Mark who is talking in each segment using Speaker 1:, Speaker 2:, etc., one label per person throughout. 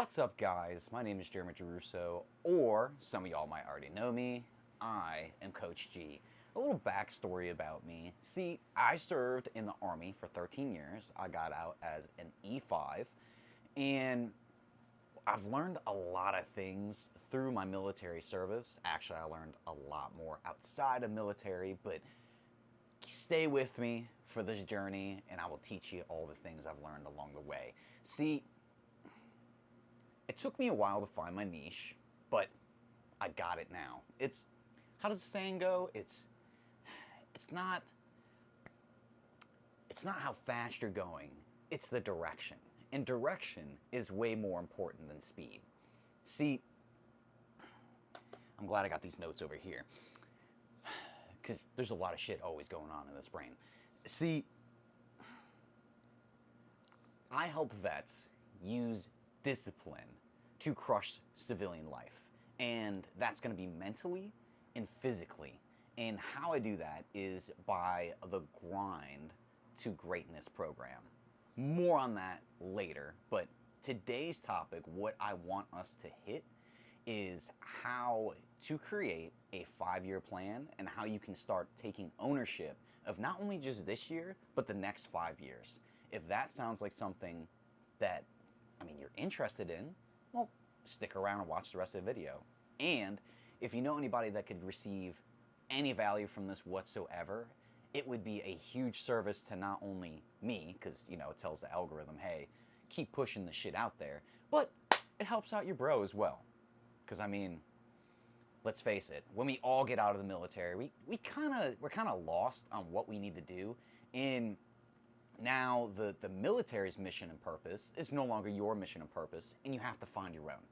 Speaker 1: What's up, guys? My name is Giarrusso, or some of y'all might already know me. I am Coach G. A little backstory about me. See, I served in the Army for 13 years. I got out as an E5, and I've learned a lot of things through my military service. Actually, I learned a lot more outside of military, but stay with me for this journey, and I will teach you all the things I've learned along the way. See, it took me a while to find my niche, but I got it now. How does the saying go? It's not how fast you're going, it's the direction. And direction is way more important than speed. See, I'm glad I got these notes over here, because there's a lot of shit always going on in this brain. See, I help vets use discipline to crush civilian life. And that's going to be mentally and physically. And how I do that is by the Grind to Greatness program. More on that later, but today's topic, what I want us to hit, is how to create a 5-year plan and how you can start taking ownership of not only just this year, but the next 5 years. If that sounds like something that, you're interested in, well, stick around and watch the rest of the video. And if you know anybody that could receive any value from this whatsoever, it would be a huge service to not only me, because, it tells the algorithm, hey, keep pushing the shit out there, but it helps out your bro as well. Because, let's face it, when we all get out of the military, we're kind of lost on what we need to do. And now the military's mission and purpose is no longer your mission and purpose, and you have to find your own.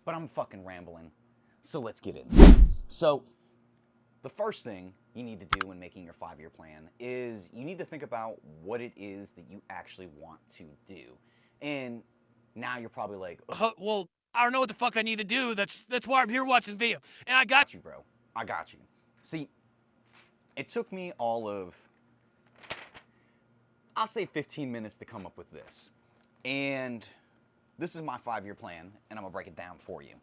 Speaker 1: But I'm fucking rambling, so let's get into it. So, the first thing you need to do when making your 5-year plan is you need to think about what it is that you actually want to do. And now you're probably like,
Speaker 2: well, I don't know what the fuck I need to do. That's why I'm here watching the video. And I got
Speaker 1: you, bro. I got you. See, it took me all of, I'll say 15 minutes to come up with this. And this is my 5-year plan, and I'm gonna break it down for you.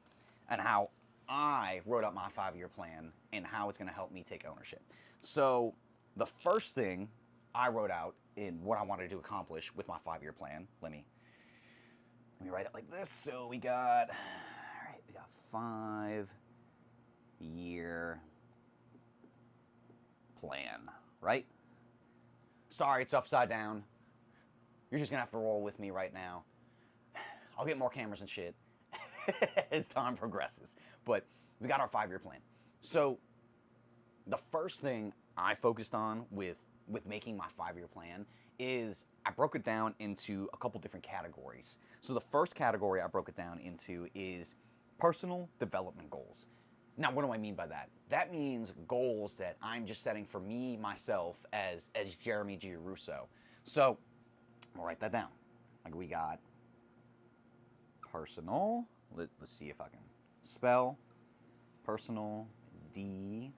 Speaker 1: And how I wrote up my 5-year plan and how it's gonna help me take ownership. So the first thing I wrote out in what I wanted to accomplish with my 5-year plan, let me write it like this. So we got 5-year plan, right? Sorry, it's upside down. You're just gonna have to roll with me right now. I'll get more cameras and shit as time progresses. But we got our 5-year plan. So the first thing I focused on with making my 5-year plan is I broke it down into a couple different categories. So the first category I broke it down into is personal development goals. Now, what do I mean by that? That means goals that I'm just setting for me, myself, as Jeremy Giarrusso. So, I'm gonna write that down. Like, we got personal, let's see if I can spell, personal development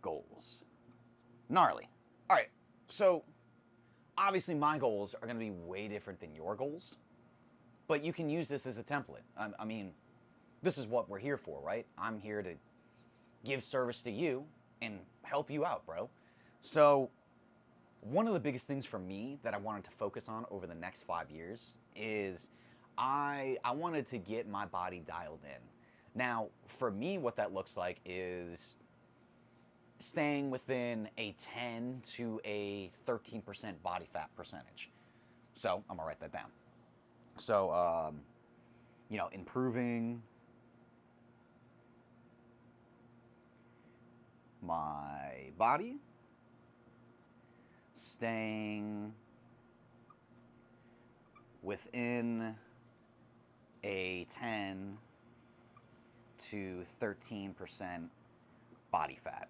Speaker 1: goals. Gnarly. All right, so obviously my goals are gonna be way different than your goals. But you can use this as a template. This is what we're here for, right? I'm here to give service to you and help you out, bro. So one of the biggest things for me that I wanted to focus on over the next 5 years is I wanted to get my body dialed in. Now, for me, what that looks like is staying within a 10 to a 13% body fat percentage. So I'm gonna write that down. So, improving my body, staying within a 10 to 13% body fat.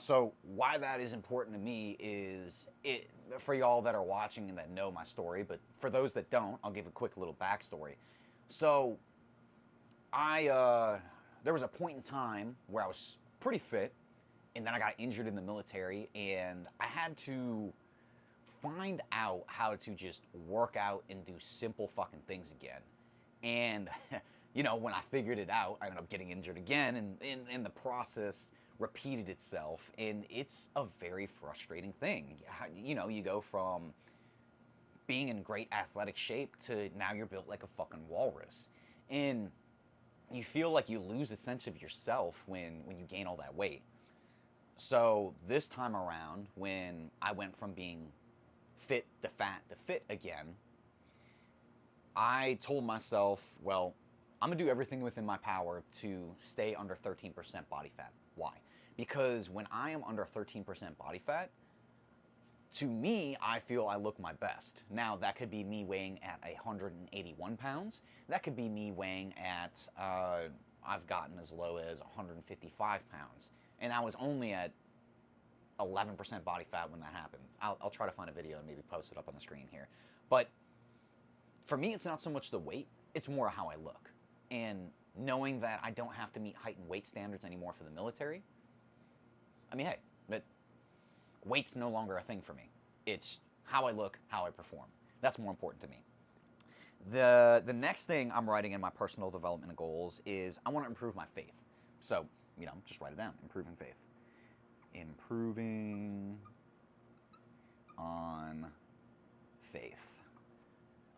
Speaker 1: So why that is important to me is for y'all that are watching and that know my story, but for those that don't, I'll give a quick little backstory. So there was a point in time where I was pretty fit, and then I got injured in the military, and I had to find out how to just work out and do simple fucking things again. And, you know, when I figured it out, I ended up getting injured again, and in the process repeated itself, and it's a very frustrating thing. You know, you go from being in great athletic shape to now you're built like a fucking walrus. And you feel like you lose a sense of yourself when you gain all that weight. So this time around, when I went from being fit to fat to fit again, I told myself, well, I'm gonna do everything within my power to stay under 13% body fat. Why? Because when I am under 13% body fat, to me, I feel I look my best. Now, that could be me weighing at 181 pounds. That could be me weighing at, I've gotten as low as 155 pounds. And I was only at 11% body fat when that happened. I'll try to find a video and maybe post it up on the screen here. But for me, it's not so much the weight, it's more how I look. And knowing that I don't have to meet height and weight standards anymore for the military, I mean, hey, but weight's no longer a thing for me. It's how I look, how I perform. That's more important to me. The next thing I'm writing in my personal development goals is I want to improve my faith. So, you know, just write it down. Improving faith. Improving on faith.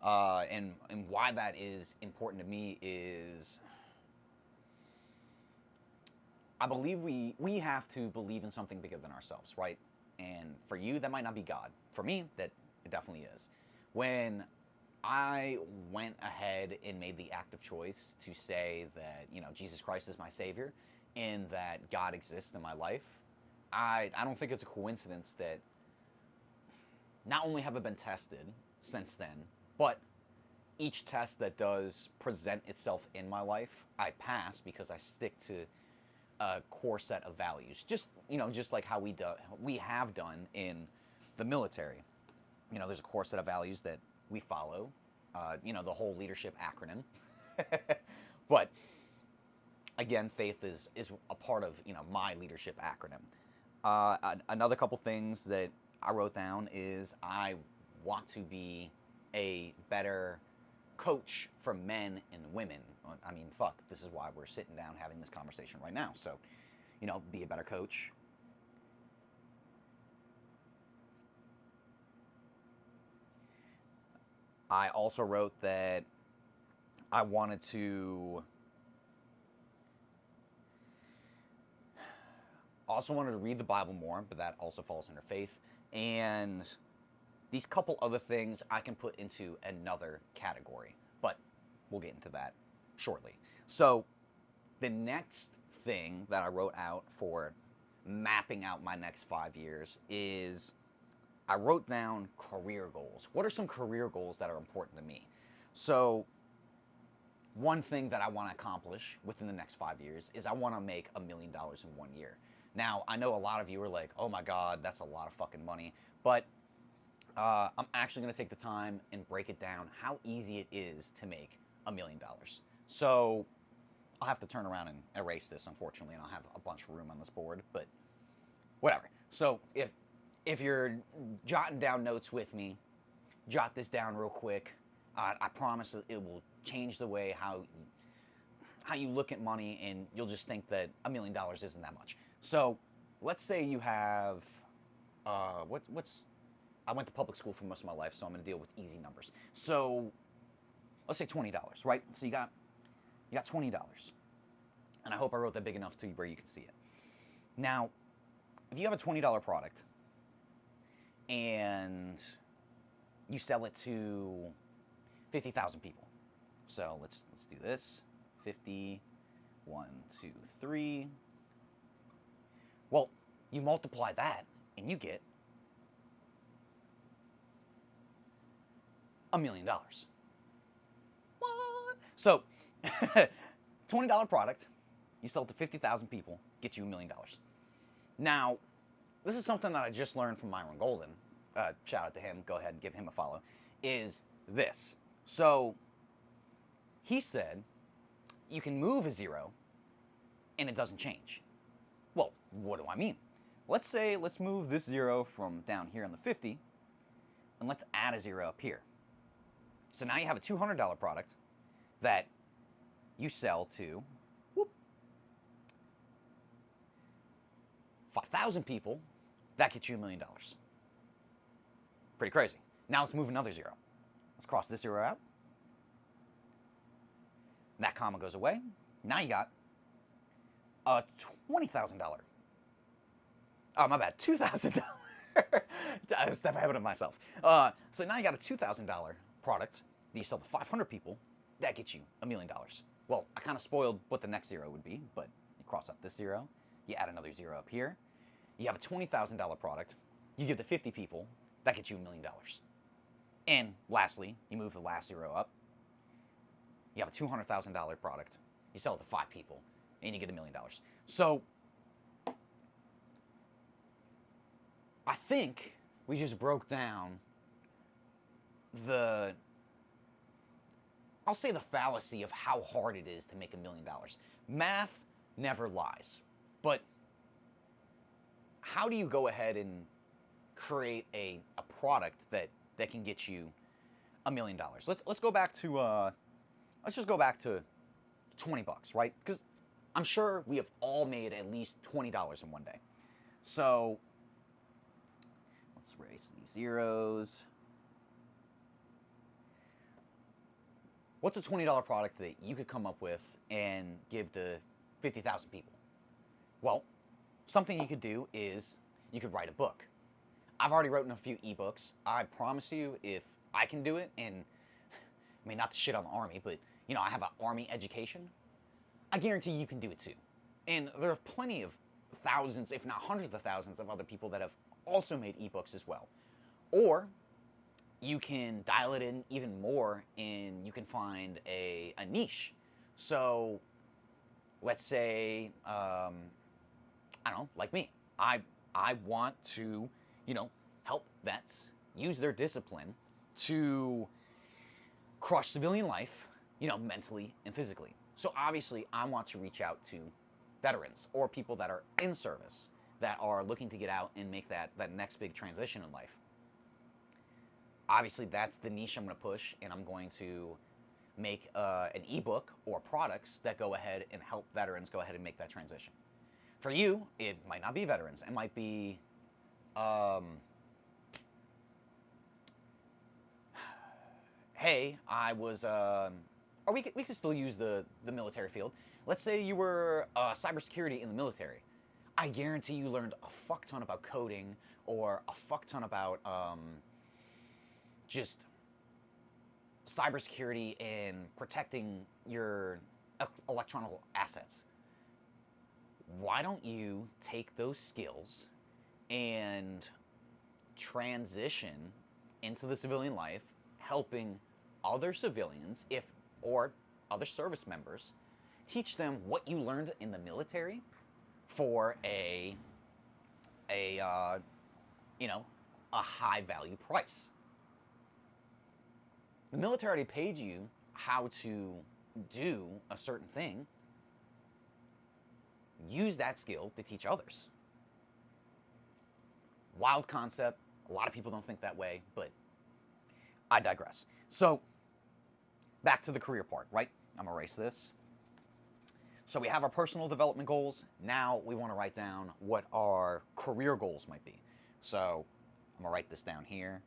Speaker 1: And why that is important to me is I believe we have to believe in something bigger than ourselves, right? And for you, that might not be God. For me, that it definitely is. When I went ahead and made the active choice to say that, you know, Jesus Christ is my Savior and that God exists in my life, I don't think it's a coincidence that not only have I been tested since then, but each test that does present itself in my life, I pass because I stick to a core set of values. Just, you know, just like how we have done in the military. You know, there's a core set of values that we follow. You know, the whole leadership acronym. But again, faith is a part of, you know, my leadership acronym. Another couple things that I wrote down is I want to be a better coach for men and women. I mean, fuck, this is why we're sitting down having this conversation right now. So, you know, be a better coach. I also wrote that I wanted to read the Bible more, but that also falls under faith. And these couple other things I can put into another category, but we'll get into that shortly. So the next thing that I wrote out for mapping out my next 5 years is I wrote down career goals. What are some career goals that are important to me? So one thing that I want to accomplish within the next 5 years is I want to make $1 million in 1 year. Now, I know a lot of you are like, oh my God, that's a lot of fucking money. But I'm actually going to take the time and break it down how easy it is to make $1 million. So I'll have to turn around and erase this, unfortunately, and I'll have a bunch of room on this board, but whatever. So if you're jotting down notes with me, jot this down real quick. I promise it will change the way how you look at money, and you'll just think that $1 million isn't that much. So let's say you have, I went to public school for most of my life, so I'm going to deal with easy numbers. So let's say $20, right? So you got $20. And I hope I wrote that big enough to where you can see it. Now, if you have a $20 product and you sell it to 50,000 people. So let's do this. 50, 1, 2, 3. Well, you multiply that and you get $1 million. What? So, $20 product, you sell it to 50,000 people, get you $1 million. Now, this is something that I just learned from Myron Golden. Shout out to him. Go ahead and give him a follow. Is this. So, he said, you can move a zero and it doesn't change. Well, what do I mean? Let's move this zero from down here on the 50 And let's add a 0 up here. So now you have a $200 product that you sell to 5,000 people. That gets you $1 million. Pretty crazy. Now let's move another 0. Let's cross this 0 out. That comma goes away. Now you got a $20,000. Oh, my bad. $2,000. I was a step ahead of myself. So now you got a $2,000 product that you sell to 500 people. That gets you $1 million. Well, I kind of spoiled what the next 0 would be, but you cross out this 0. You add another 0 up here. You have a $20,000 product. You give to 50 people. That gets you $1 million. And lastly, you move the last 0 up. You have a $200,000 product. You sell it to 5 people, and you get $1 million. So I think we just broke down I'll say the fallacy of how hard it is to make $1 million. Math never lies. But how do you go ahead and create a product that can get you $1 million? Let's go back to let's just go back to $20, right? Because I'm sure we have all made at least $20 in one day. So let's erase these zeros. What's a $20 product that you could come up with and give to 50,000 people? Well, something you could do is you could write a book. I've already written a few ebooks. I promise you, if I can do it, and I mean, not to shit on the Army, but you know, I have an Army education, I guarantee you can do it too. And there are plenty of thousands, if not hundreds of thousands of other people that have also made ebooks as well. Or you can dial it in even more and you can find a niche. So let's say, I don't know, like me. I want to, you know, help vets use their discipline to crush civilian life, you know, mentally and physically. So obviously I want to reach out to veterans or people that are in service that are looking to get out and make that next big transition in life. Obviously, that's the niche I'm going to push, and I'm going to make an ebook or products that go ahead and help veterans go ahead and make that transition. For you, it might not be veterans. It might be, hey, I was, or we could still use the military field. Let's say you were cybersecurity in the military. I guarantee you learned a fuck ton about coding or a fuck ton about just cybersecurity and protecting your electronic assets. Why don't you take those skills and transition into the civilian life, helping other civilians or other service members, teach them what you learned in the military for a high value price. The military already paid you how to do a certain thing. Use that skill to teach others. Wild concept. A lot of people don't think that way, but I digress. So, back to the career part, right? I'm going to erase this. So we have our personal development goals. Now we want to write down what our career goals might be. So I'm going to write this down here.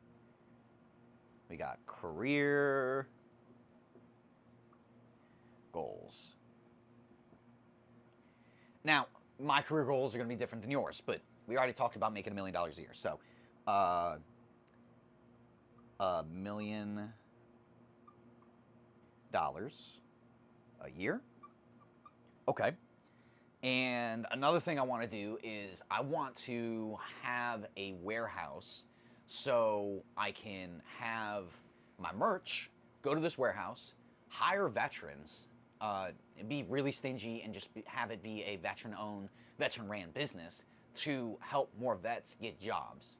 Speaker 1: We got career goals. Now, my career goals are going to be different than yours, but we already talked about making $1 million a year. So, $1 million a year. Okay. And another thing I want to do is I want to have a warehouse so I can have my merch go to this warehouse, hire veterans, be really stingy and just have it be a veteran-owned, veteran-ran business to help more vets get jobs.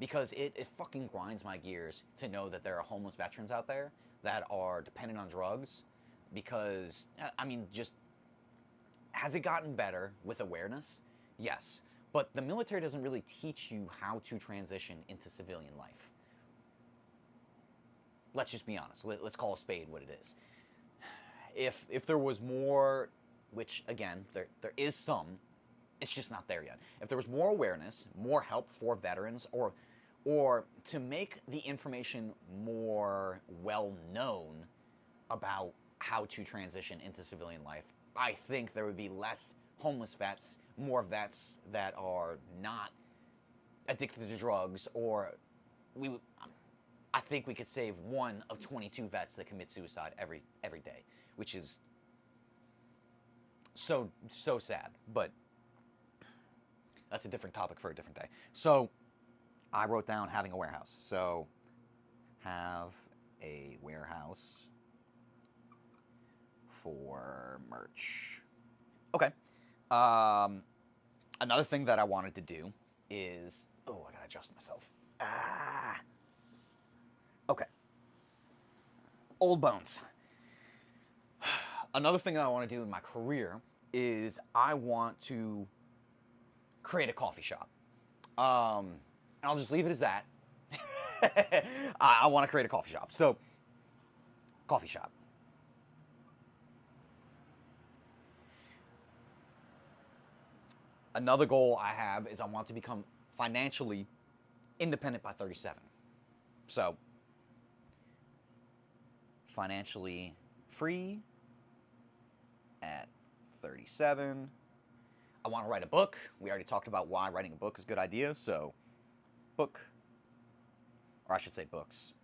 Speaker 1: Because it fucking grinds my gears to know that there are homeless veterans out there that are dependent on drugs. Because, I mean, just, has it gotten better with awareness? Yes. But the military doesn't really teach you how to transition into civilian life. Let's just be honest. Let's call a spade what it is. If there was more, which again there is some, it's just not there yet. If there was more awareness, more help for veterans, or to make the information more well known about how to transition into civilian life, I think there would be less homeless vets, more vets that are not addicted to drugs, or I think we could save 1 of 22 vets that commit suicide every day, which is so sad. But that's a different topic for a different day. So I wrote down having a warehouse. So have a warehouse for merch. Okay. Another thing that I wanted to do is, I gotta adjust myself. Okay. Old bones. Another thing that I want to do in my career is I want to create a coffee shop. And I'll just leave it as that. I want to create a coffee shop. So, coffee shop. Another goal I have is I want to become financially independent by 37. So, financially free at 37. I want to write a book. We already talked about why writing a book is a good idea, so book, or I should say books.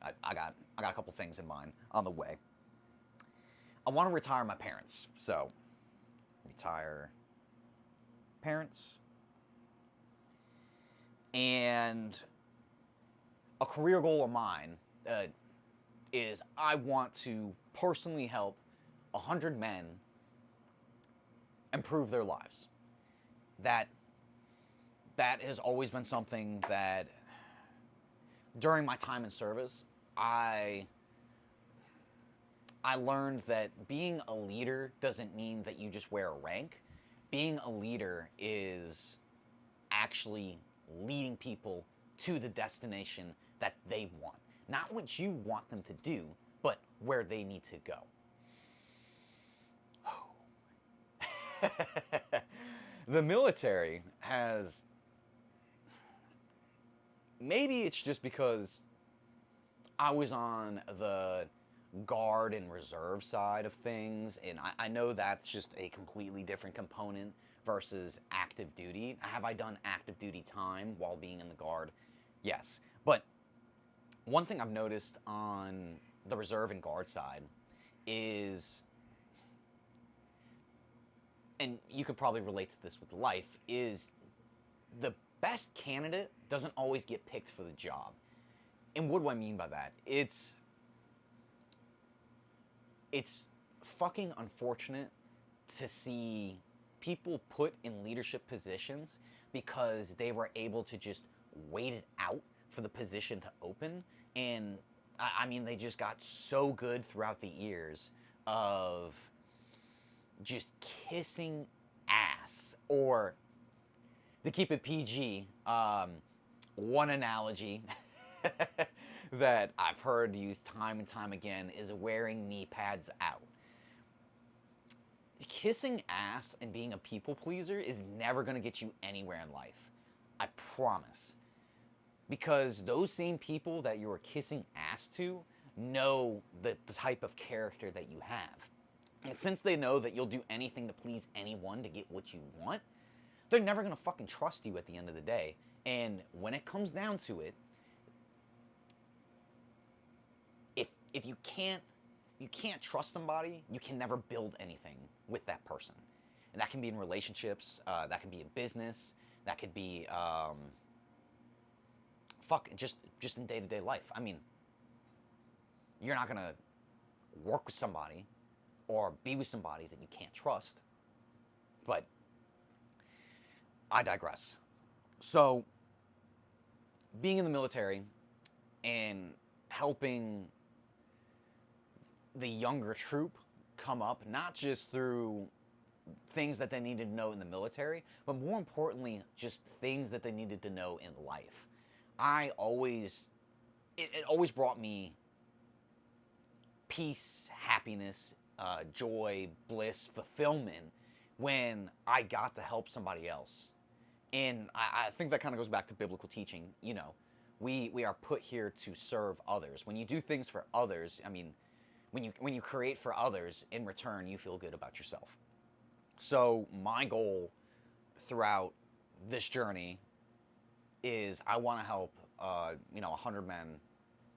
Speaker 1: I got a couple things in mind on the way. I want to retire my parents, so retire parents. And a career goal of mine is I want to personally help 100 men improve their lives. That has always been something that during my time in service, I learned that being a leader doesn't mean that you just wear a rank. Being a leader is actually leading people to the destination that they want. Not what you want them to do, but where they need to go. The military has... Maybe it's just because I was on the guard and reserve side of things, and I know that's just a completely different component versus active duty. Have I done active duty time while being in the guard? Yes. But one thing I've noticed on the reserve and guard side is, and you could probably relate to this with life, is the best candidate doesn't always get picked for the job. And what do I mean by that? It's fucking unfortunate to see people put in leadership positions because they were able to just wait it out for the position to open. And I mean, they just got so good throughout the years of just kissing ass. Or, to keep it PG, one analogy that I've heard used time and time again is wearing knee pads out. Kissing ass and being a people pleaser is never going to get you anywhere in life. I promise. Because those same people that you are kissing ass to know the type of character that you have. And since they know that you'll do anything to please anyone to get what you want, they're never going to fucking trust you at the end of the day. And when it comes down to it, if you can't trust somebody, you can never build anything with that person. And that can be in relationships, that can be in business, that could be just in day-to-day life. I mean, you're not gonna work with somebody or be with somebody that you can't trust. But I digress. So, being in the military and helping the younger troop come up, not just through things that they needed to know in the military, but more importantly, just things that they needed to know in life. I always it always brought me peace, happiness, joy, bliss, fulfillment when I got to help somebody else. And I think that kind of goes back to biblical teaching. You know, we are put here to serve others. When you do things for others, I mean, when you create for others, in return, you feel good about yourself. So my goal throughout this journey is I want to help, 100 men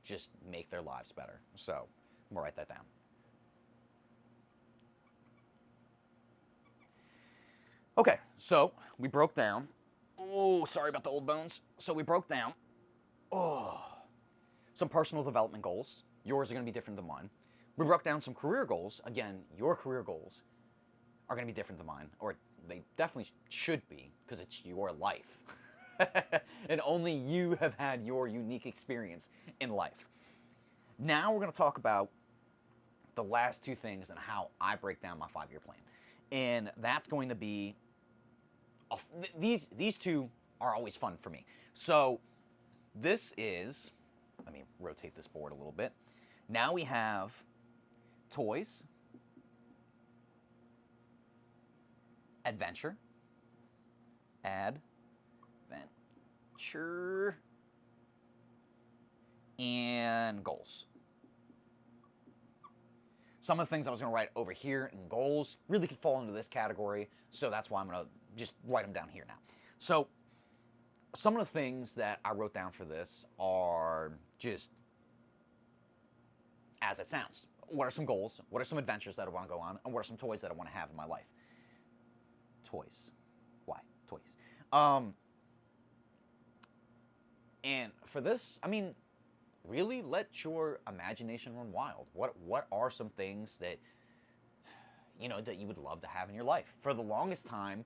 Speaker 1: just make their lives better. So I'm gonna write that down. Okay, so we broke down. Oh, sorry about the old bones. So we broke down. Some personal development goals. Yours are going to be different than mine. We broke down some career goals. Again, your career goals are going to be different than mine, or they definitely should be, because it's your life. And only you have had your unique experience in life. Now we're going to talk about the last two things and how I break down my 5-year plan. And that's going to be, these two are always fun for me. So this is, let me rotate this board a little bit. Now we have toys, adventure, and goals. Some of the things I was going to write over here in goals really could fall into this category, so that's why I'm going to just write them down here now. So some of the things that I wrote down for this are just as it sounds. What are some goals? What are some adventures that I want to go on? And what are some toys that I want to have in my life? Toys. Why? Toys. And for this, I mean, really let your imagination run wild. What are some things that, that you would love to have in your life? For the longest time,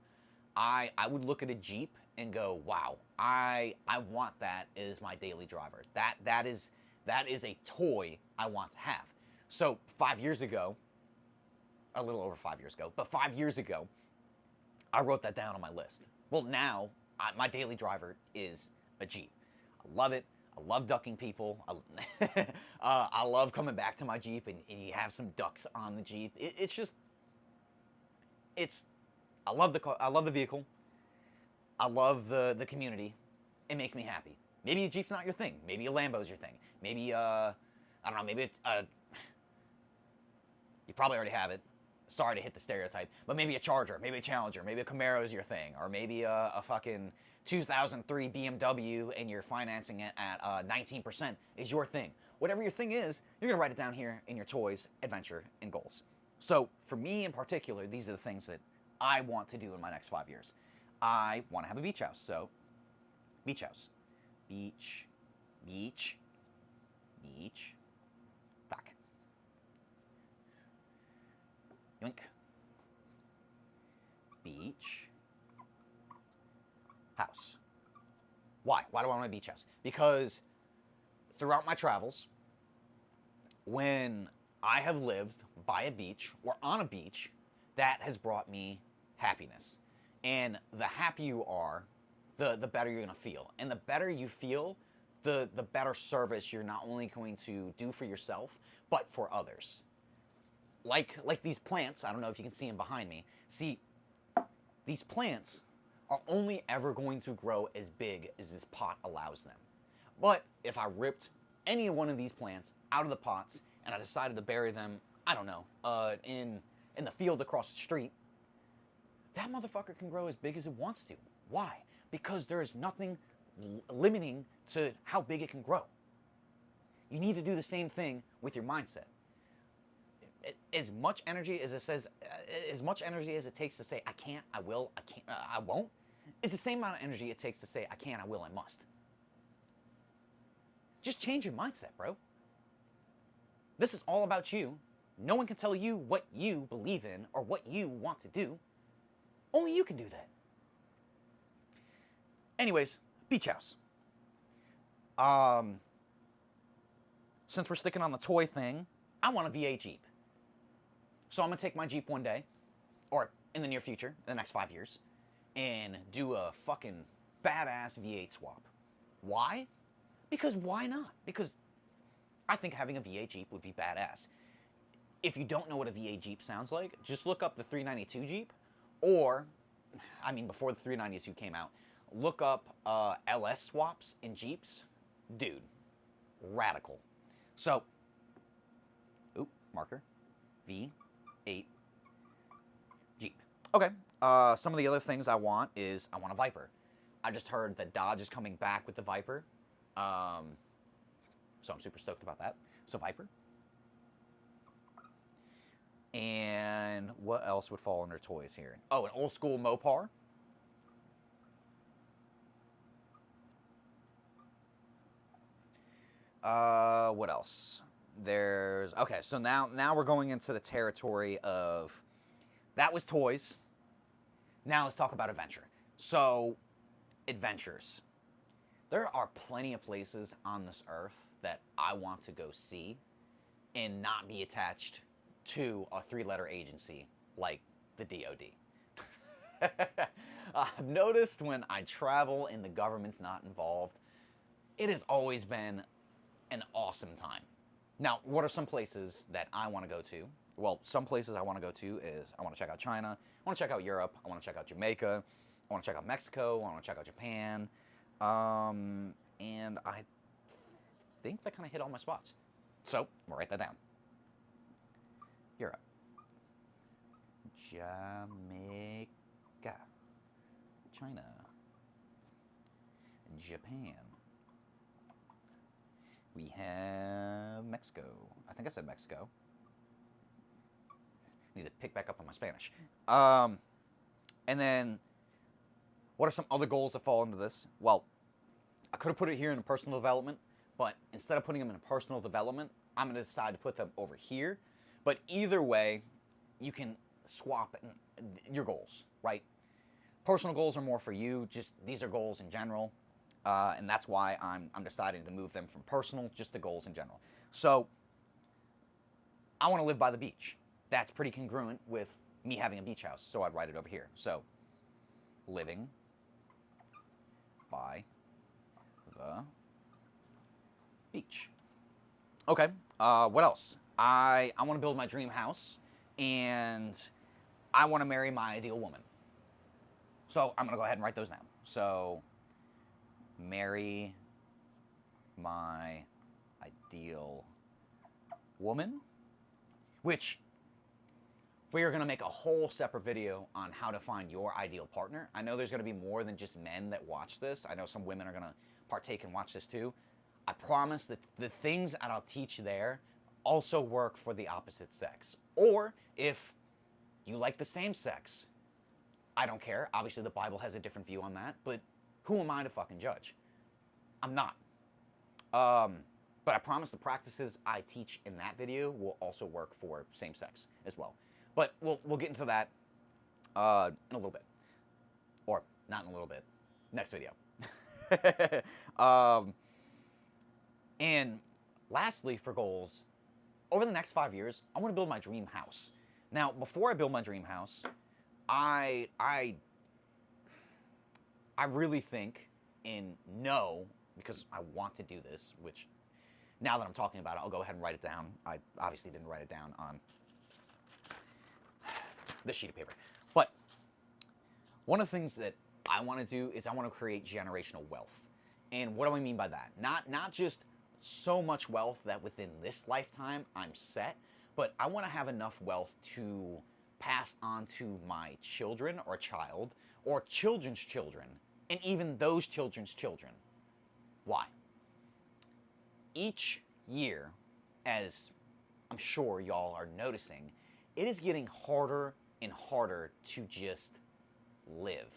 Speaker 1: I would look at a Jeep and go, wow, I want that as my daily driver. That is a toy I want to have. So 5 years ago, a little over 5 years ago, but 5 years ago, I wrote that down on my list. Well, now my daily driver is a Jeep. I love it. I love ducking people. I love coming back to my Jeep and you have some ducks on the Jeep. I love the vehicle. I love the community. It makes me happy. Maybe a Jeep's not your thing. Maybe a Lambo's your thing. Maybe I don't know. Maybe you probably already have it. Sorry to hit the stereotype, but maybe a Charger, maybe a Challenger, maybe a Camaro is your thing, or maybe a fucking 2003 BMW and you're financing it at 19% is your thing. Whatever your thing is, you're gonna write it down here in your toys, adventure, and goals. So for me in particular, these are the things that I want to do in my next 5 years. I want to have a beach house. So beach house, beach, tak. Yoink. Beach house. Why? Why do I want a beach house? Because throughout my travels, when I have lived by a beach or on a beach, that has brought me happiness. And the happier you are, the better you're going to feel. And the better you feel, the better service you're not only going to do for yourself, but for others. Like these plants, I don't know if you can see them behind me. See, these plants are only ever going to grow as big as this pot allows them. But if I ripped any one of these plants out of the pots and I decided to bury them, I don't know, in the field across the street, that motherfucker can grow as big as it wants to. Why? Because there is nothing limiting to how big it can grow. You need to do the same thing with your mindset. As much energy as it takes to say I can't, I will, I can't, I won't, is the same amount of energy it takes to say I can, I will, I must. Just change your mindset, bro. This is all about you. No one can tell you what you believe in or what you want to do. Only you can do that. Anyways, beach house. Since we're sticking on the toy thing, I want a V8 Jeep. So I'm going to take my Jeep one day, or in the near future, the next 5 years, and do a fucking badass V8 swap. Why? Because why not? Because I think having a V8 Jeep would be badass. If you don't know what a V8 Jeep sounds like, just look up the 392 Jeep, or, I mean, before the 392 came out, look up LS swaps in Jeeps. Dude, radical. So, marker, V8 Jeep. Okay, some of the other things I want is, I want a Viper. I just heard that Dodge is coming back with the Viper, so I'm super stoked about that. So Viper. And what else would fall under toys here? Oh, an old school Mopar. What else? There's, okay, so now we're going into the territory of, that was toys. Now let's talk about adventure. So, adventures. There are plenty of places on this earth that I want to go see and not be attached to a 3-letter agency like the DoD. I've noticed when I travel and the government's not involved, it has always been an awesome time. Now, what are some places that I want to go to? Well, some places I want to go to is, I want to check out China, I want to check out Europe, I want to check out Jamaica, I want to check out Mexico, I want to check out Japan, and I think that kind of hit all my spots. So, I'm going to write that down. Europe, Jamaica, China, Japan. We have Mexico. I think I said Mexico. Need to pick back up on my Spanish. And then, what are some other goals that fall into this? Well, I could have put it here in personal development, but instead of putting them in personal development, I'm going to decide to put them over here. But either way, you can swap your goals, right? Personal goals are more for you. Just these are goals in general. And that's why I'm deciding to move them from personal just to goals in general. So, I want to live by the beach. That's pretty congruent with me having a beach house, so I'd write it over here. So, living by the beach. Okay, what else? I want to build my dream house, and I want to marry my ideal woman. So, I'm going to go ahead and write those down. So, marry my ideal woman, which we are going to make a whole separate video on how to find your ideal partner. I know there's going to be more than just men that watch this. I know some women are going to partake and watch this too. I promise that the things that I'll teach there also work for the opposite sex. Or if you like the same sex, I don't care. Obviously the Bible has a different view on that, but who am I to fucking judge? I'm not. But I promise the practices I teach in that video will also work for same sex as well. But we'll get into that in a little bit. Or not in a little bit. Next video. And lastly, for goals, over the next 5 years, I want to build my dream house. Now, before I build my dream house, I really think and know, because I want to do this, which now that I'm talking about it, I'll go ahead and write it down. I obviously didn't write it down on this sheet of paper. But one of the things that I want to do is I want to create generational wealth. And what do I mean by that? Not just so much wealth that within this lifetime I'm set, but I want to have enough wealth to pass on to my children or child or children's children and even those children's children. Why? Each year, as I'm sure y'all are noticing, it is getting harder and harder to just live.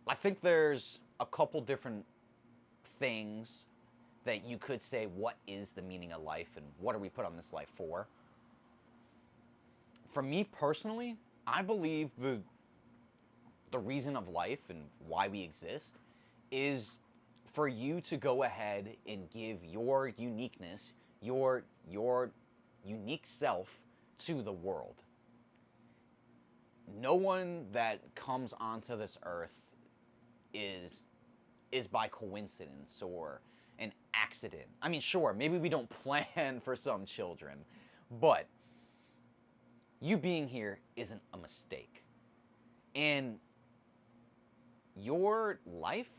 Speaker 1: I think there's a couple different things that you could say, what is the meaning of life and what are we put on this life for? For me personally, I believe the reason of life and why we exist is for you to go ahead and give your uniqueness, your unique self to the world. No one that comes onto this earth is is by coincidence or an accident. I mean, sure, maybe we don't plan for some children, but you being here isn't a mistake. And your life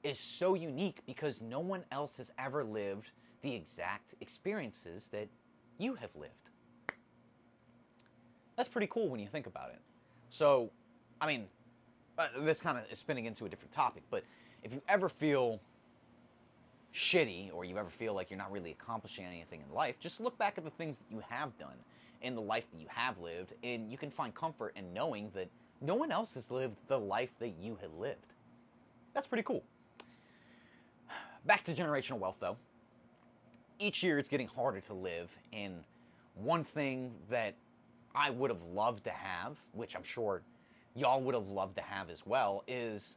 Speaker 1: is so unique because no one else has ever lived the exact experiences that you have lived. That's pretty cool when you think about it. So, I mean, this kind of is spinning into a different topic, but if you ever feel shitty or you ever feel like you're not really accomplishing anything in life, just look back at the things that you have done in the life that you have lived, and you can find comfort in knowing that no one else has lived the life that you have lived. That's pretty cool. Back to generational wealth, though. Each year it's getting harder to live, and one thing that I would have loved to have, which I'm sure y'all would have loved to have as well, is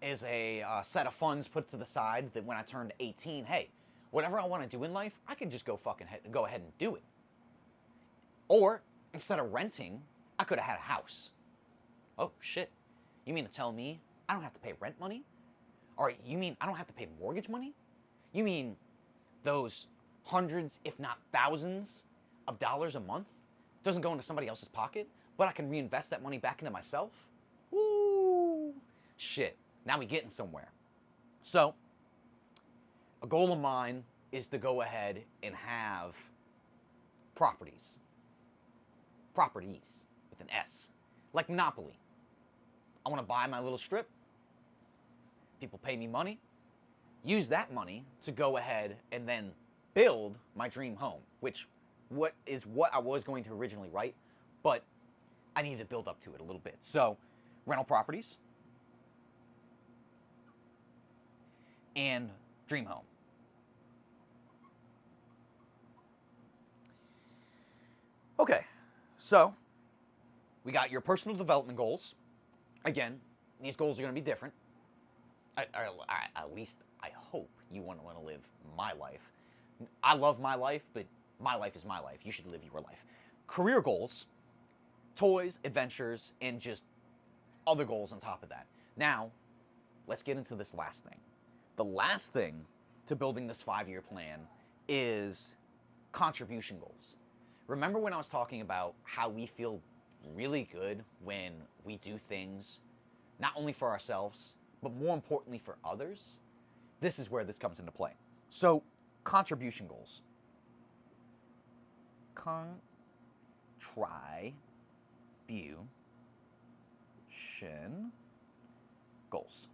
Speaker 1: a set of funds put to the side that when I turned 18, hey, whatever I want to do in life, I can just go ahead and do it. Or instead of renting, I could have had a house. Oh shit. You mean to tell me I don't have to pay rent money? Or you mean I don't have to pay mortgage money? You mean those hundreds, if not thousands of dollars a month doesn't go into somebody else's pocket, but I can reinvest that money back into myself? Woo! Shit. Now we getting somewhere. So, a goal of mine is to go ahead and have properties. Properties with an S. Like Monopoly. I want to buy my little strip. People pay me money. Use that money to go ahead and then build my dream home, which what I was going to originally write, but I needed to build up to it a little bit. So, rental properties and dream home. Okay, so we got your personal development goals. Again, these goals are going to be different. At least I hope you want to live my life. I love my life, but my life is my life. You should live your life. Career goals, toys, adventures, and just other goals on top of that. Now, let's get into this last thing. The last thing to building this 5-year plan is contribution goals. Remember when I was talking about how we feel really good when we do things not only for ourselves, but more importantly for others? This is where this comes into play. So, contribution goals. Contribution goals.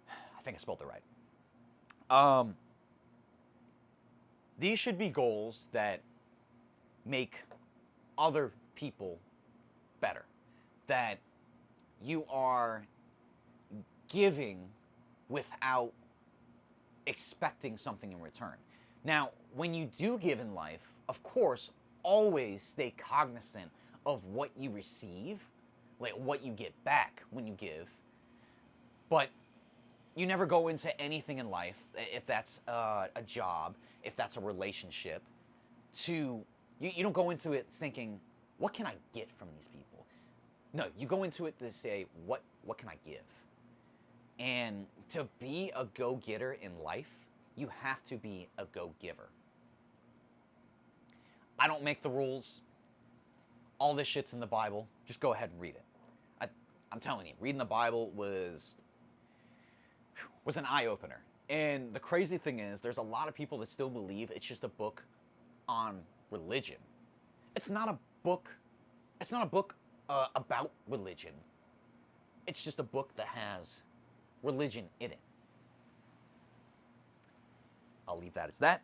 Speaker 1: I think I spelled it right. These should be goals that make other people better. That you are giving without expecting something in return. Now, when you do give in life, of course, always stay cognizant of what you receive, like what you get back when you give. But you never go into anything in life, if that's a job, if that's a relationship, you don't go into it thinking, what can I get from these people? No, you go into it to say, what can I give? And to be a go-getter in life, you have to be a go-giver. I don't make the rules. All this shit's in the Bible. Just go ahead and read it. I'm telling you, reading the Bible was an eye-opener. And the crazy thing is, there's a lot of people that still believe it's just a book on religion. It's not a book about religion. It's just a book that has religion in it. I'll leave that as that.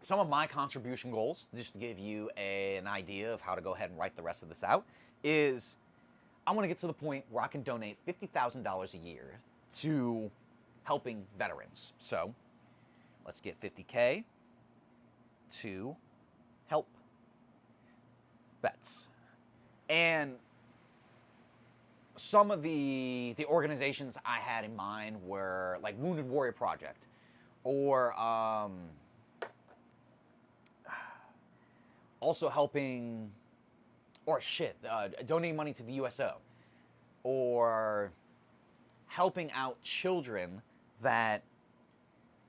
Speaker 1: Some of my contribution goals, just to give you an idea of how to go ahead and write the rest of this out, is I want to get to the point where I can donate $50,000 a year to helping veterans. So let's get 50K to help vets. And some of the organizations I had in mind were like Wounded Warrior Project, or also helping, or donating money to the USO. or helping out children that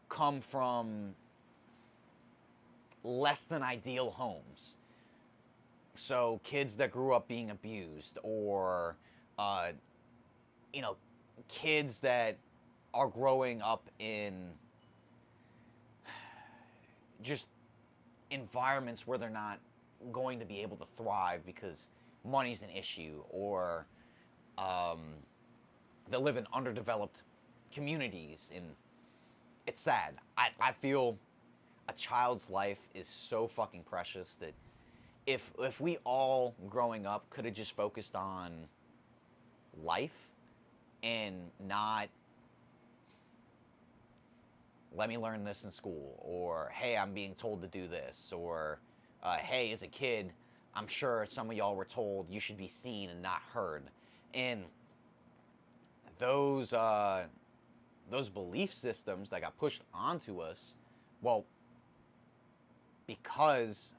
Speaker 1: come from less than ideal homes. So kids that grew up being abused, or kids that are growing up in just environments where they're not going to be able to thrive because money's an issue, or they live in underdeveloped communities, and it's sad. I feel a child's life is so fucking precious that if we all growing up could have just focused on life and not let me learn this in school, or hey, I'm being told to do this, or hey, as a kid, I'm sure some of y'all were told you should be seen and not heard. And those belief systems that got pushed onto us, well, because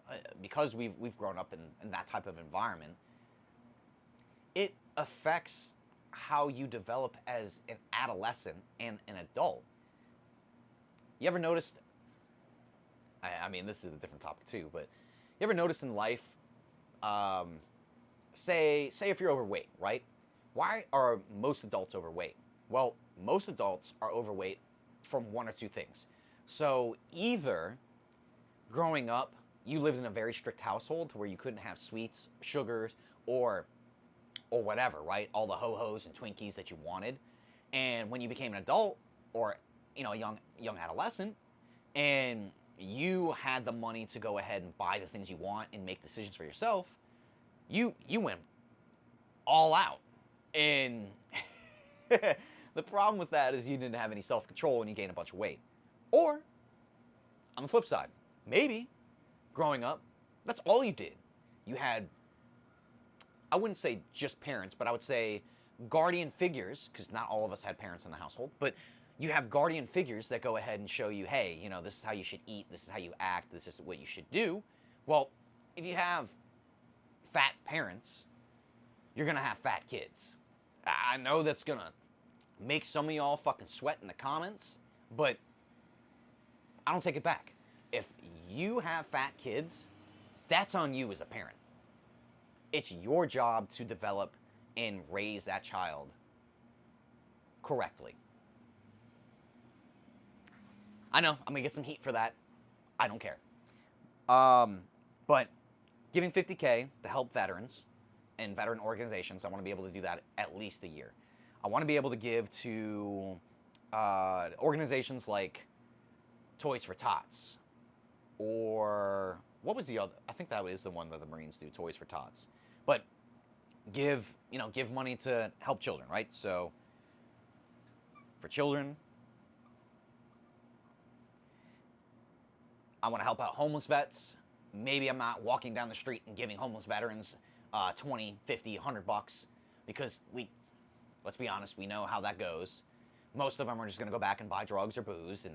Speaker 1: we've grown up in that type of environment, it affects how you develop as an adolescent and an adult. You ever noticed, I mean, this is a different topic too, but you ever noticed in life, say if you're overweight, right? Why are most adults overweight? Well, most adults are overweight from one or two things. So either growing up, you lived in a very strict household to where you couldn't have sweets, sugars, or whatever, right? All the ho-hos and Twinkies that you wanted. And when you became an adult, or a young adolescent, and you had the money to go ahead and buy the things you want and make decisions for yourself, you went all out. And the problem with that is you didn't have any self-control and you gained a bunch of weight. Or, on the flip side, maybe growing up, that's all you did. You had, I wouldn't say just parents, but I would say guardian figures, because not all of us had parents in the household, but you have guardian figures that go ahead and show you, hey, this is how you should eat, this is how you act, this is what you should do. Well, if you have fat parents, you're going to have fat kids. I know that's going to make some of y'all fucking sweat in the comments, but I don't take it back. If you have fat kids, that's on you as a parent. It's your job to develop and raise that child correctly. I know, I'm going to get some heat for that. I don't care. But giving $50K to help veterans and veteran organizations, I want to be able to do that at least a year. I want to be able to give to organizations like Toys for Tots, or what was the other? I think that is the one that the Marines do, Toys for Tots. But give money to help children, right? So for children, I want to help out homeless vets. Maybe I'm not walking down the street and giving homeless veterans 20, 50, $100, because let's be honest, we know how that goes. Most of them are just going to go back and buy drugs or booze, and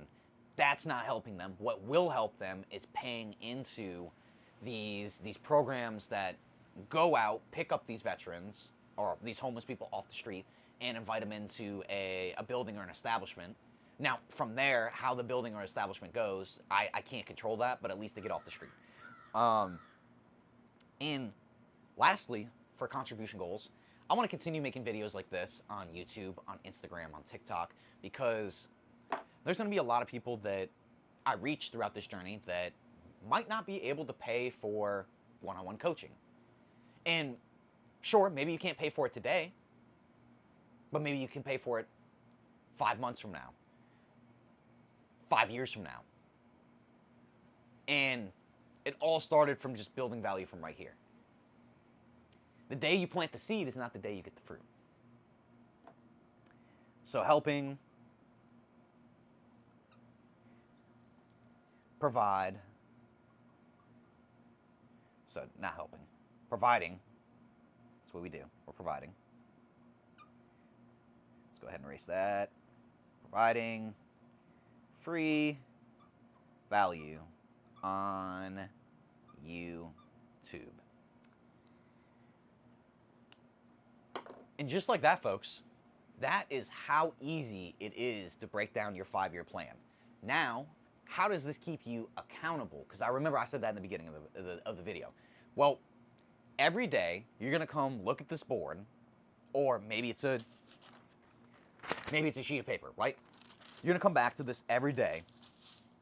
Speaker 1: that's not helping them. What will help them is paying into these programs that go out, pick up these veterans or these homeless people off the street and invite them into a building or an establishment. Now, from there, how the building or establishment goes, I can't control that, but at least they get off the street. And lastly, for contribution goals, I want to continue making videos like this on YouTube, on Instagram, on TikTok, because there's going to be a lot of people that I reach throughout this journey that might not be able to pay for one-on-one coaching. And sure, maybe you can't pay for it today, but maybe you can pay for it 5 months from now, 5 years from now. And it all started from just building value from right here. The day you plant the seed is not the day you get the fruit. So helping, provide, so not helping, providing, that's what we do, we're providing. Let's go ahead and erase that. Providing free value on YouTube. And just like that, folks, that is how easy it is to break down your 5-year plan. Now, how does this keep you accountable? Because I remember I said that in the beginning of the video. Well, every day you're gonna come look at this board, or maybe it's a sheet of paper, right? You're gonna come back to this every day,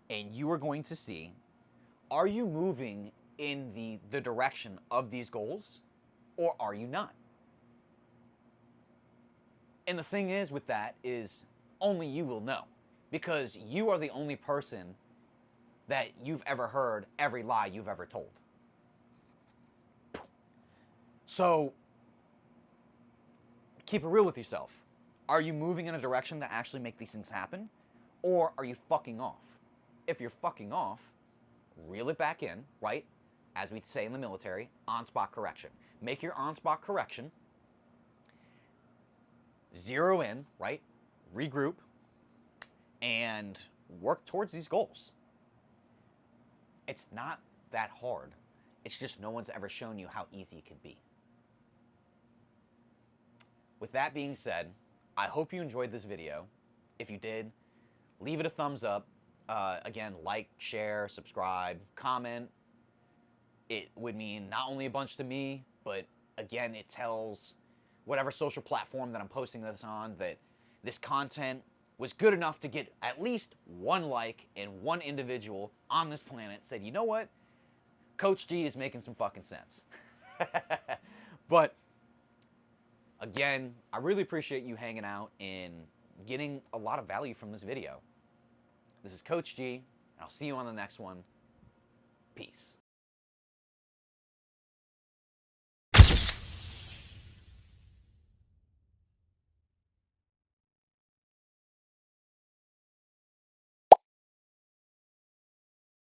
Speaker 1: and you are going to see, are you moving in the direction of these goals, or are you not? And the thing is with that is only you will know, because you are the only person that you've ever heard every lie you've ever told. So keep it real with yourself. Are you moving in a direction to actually make these things happen, or are you fucking off? If you're fucking off, reel it back in, right? As we say in the military, on-spot correction. Make your on-spot correction, zero in, right? Regroup, and work towards these goals. It's not that hard. It's just no one's ever shown you how easy it could be. With that being said, I hope you enjoyed this video. If you did, leave it a thumbs up. Again, like, share, subscribe, comment. It would mean not only a bunch to me, but again, it tells whatever social platform that I'm posting this on that this content was good enough to get at least one like, and one individual on this planet said, you know what? Coach G is making some fucking sense. But again, I really appreciate you hanging out and getting a lot of value from this video. This is Coach G, and I'll see you on the next one. Peace.